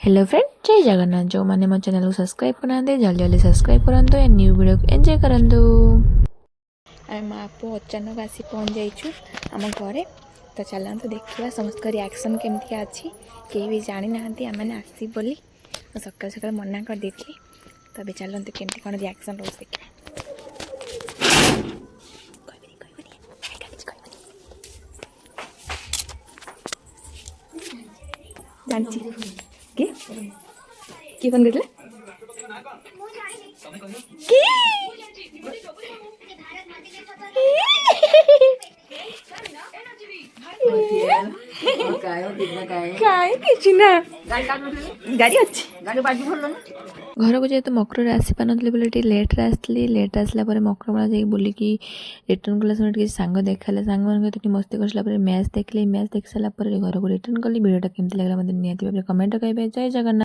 Hello friend, जय जगन्नाथ। जो मैंने मो चैनल को सब्सक्राइब करना जल्दी जल्दी सब्सक्राइब करंतु या न्यू वीडियो को एंजॉय करंतु। आम माँ पु अचानक आसी पहुँच जाइछु आम घरे। तो चलते देखा समस्त रिएक्शन केमती अच्छी कहीं भी जानी ना आम आसी बोली सकाल सकाल मना कर देती। तो अभी चलते केमती कौन रिएक्शन रोज देखा। जानची किए फोन कर गाड़ी अच्छी घर को जेहेतु मकर आसी पार बोले लेट्रे आसली। लेट्रे आसला मकर मेला जा बुलिकी रिटर्न कला समय सांग देखा सांग मान मस्ती कर मैच देखली। मैच देख सारापर घर को रिटर्न कली। वीडियोटा केमती लगे मतलब निहाती भाव कमेंट करेंगे। जय जगन्नाथ।